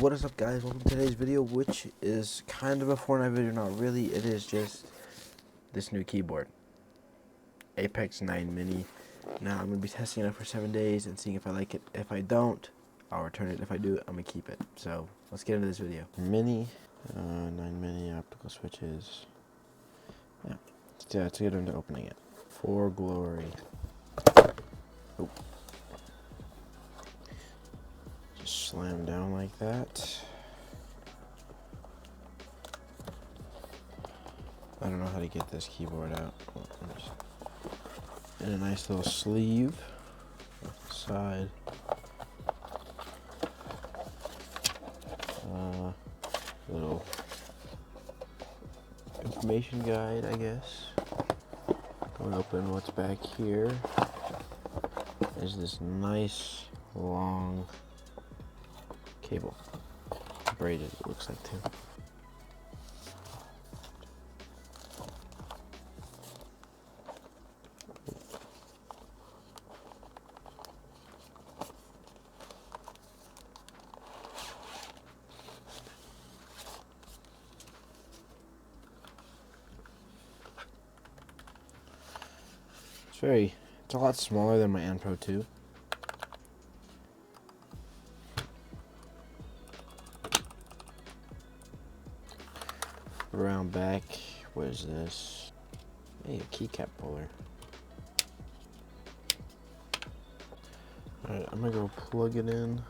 What is up, guys? Welcome to today's video, which is kind of a Fortnite video. Not really, it is just this new keyboard, Apex 9 Mini. Now I'm going to be testing it out for 7 days and seeing if I like it. If I don't, I'll return it. If I do, I'm going to keep it. So let's get into this video. Mini, 9 Mini optical switches. Yeah, let's get into opening it. For glory. Oh. Just slam down like that. I don't know how to get this keyboard out. And a nice little sleeve off the side. Little information guide, I guess. Going to open what's back here. Is this nice long cable. Braided, it looks like too. It's a lot smaller than my Anpro 2. Around back, what is this? Hey, a keycap puller. Alright, I'm gonna go plug it in.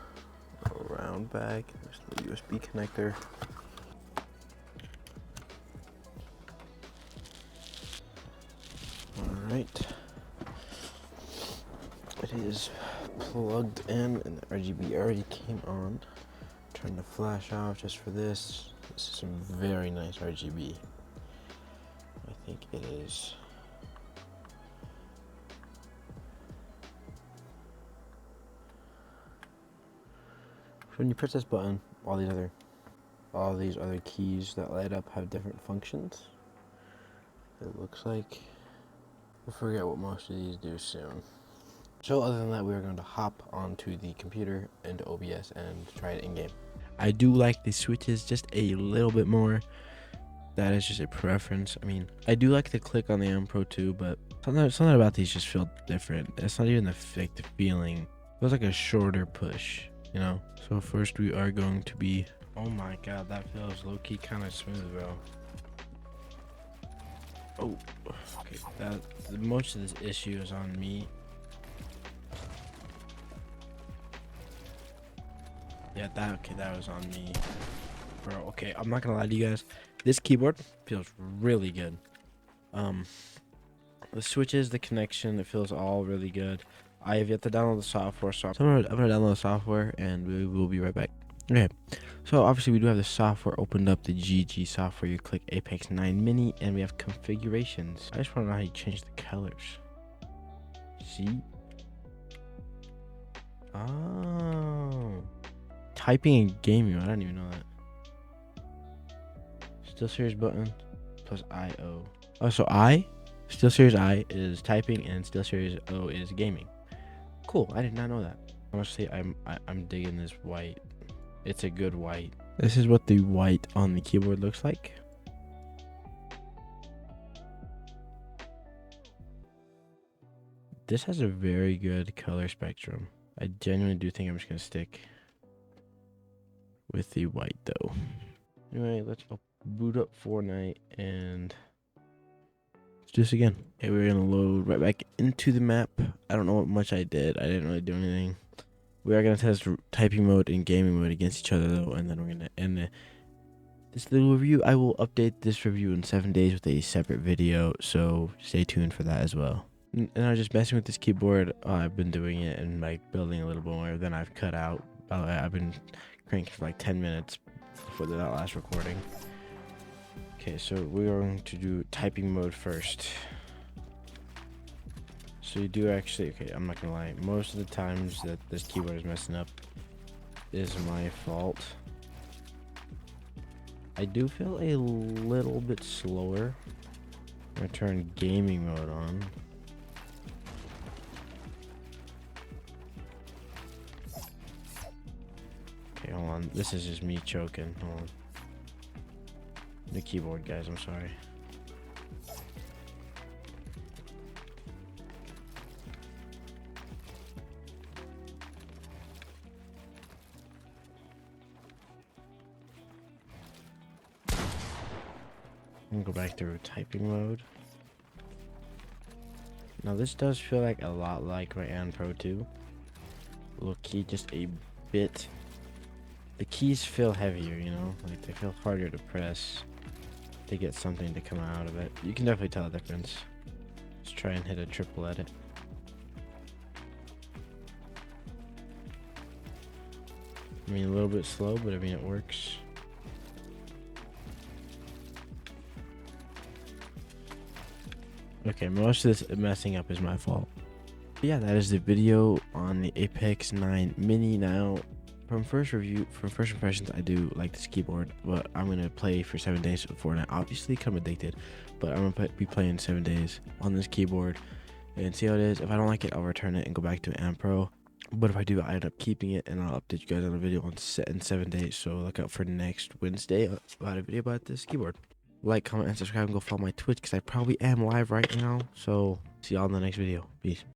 Around back, there's the USB connector. Alright. It is plugged in and the RGB already came on. Turn the flash off just for this. This is some very nice RGB. I think it is. When you press this button, all these other keys that light up have different functions. It looks like we'll forget what most of these do soon. So other than that, we are going to hop onto the computer into OBS and try it in game. I do like the switches just a little bit more. That is just a preference. I mean, I do like the click on the Anpro 2, but something about these just feel different. It's not even the feeling. It feels like a shorter push, you know? So first we are going to be... Oh my god, that feels low-key kind of smooth, bro. Oh, okay. Most of this issue is on me. Yeah, that was on me, bro. Okay, I'm not gonna lie to you guys. This keyboard feels really good. The switches, the connection, it feels all really good. I have yet to download the software, so I'm gonna download the software and we will be right back. Okay, so obviously we do have the software opened up, the GG software. You click Apex 9 Mini and we have configurations. I just want to know how you change the colors. See? Oh. Typing and gaming, I don't even know that. SteelSeries button plus IO. Oh, so SteelSeries I is typing and SteelSeries O is gaming. Cool, I did not know that. Honestly, I'm digging this white. It's a good white. This is what the white on the keyboard looks like. This has a very good color spectrum. I genuinely do think I'm just gonna stick with the white though. Anyway, let's boot up Fortnite and let's do this again. Okay, we're gonna load right back into the map. I don't know what much I did. I didn't really do anything. We are gonna test typing mode and gaming mode against each other though, and then we're gonna end this little review. I will update this review in 7 days with a separate video, so stay tuned for that as well. And I was just messing with this keyboard. I've been doing it and like building a little bit more. Then I've cut out. I've been cranking for like 10 minutes for that last recording. Okay, so we're going to do typing mode first. So you do actually, okay, I'm not gonna lie, most of the times that this keyboard is messing up is my fault. I do feel a little bit slower. I'm gonna turn gaming mode on. Okay, hold on. This is just me choking. Hold on. The keyboard, guys. I'm sorry. I'm gonna go back to typing mode. Now this does feel like a lot like my An Pro 2. Low key, just a bit. The keys feel heavier, you know, like they feel harder to press to get something to come out of it. You can definitely tell the difference. Let's try and hit a triple edit. I mean, a little bit slow, but I mean, it works. Okay, most of this messing up is my fault. But yeah, that is the video on the Apex 9 Mini. Now, from first impressions, I do like this keyboard, but I'm gonna play for 7 days of Fortnite. Obviously, I'm addicted, but I'm gonna be playing 7 days on this keyboard and see how it is. If I don't like it, I'll return it and go back to An Pro. But if I do, I end up keeping it, and I'll update you guys on a video in 7 days. So look out for next Wednesday about a video about this keyboard. Like, comment, and subscribe, and go follow my Twitch because I probably am live right now. So see y'all in the next video. Peace.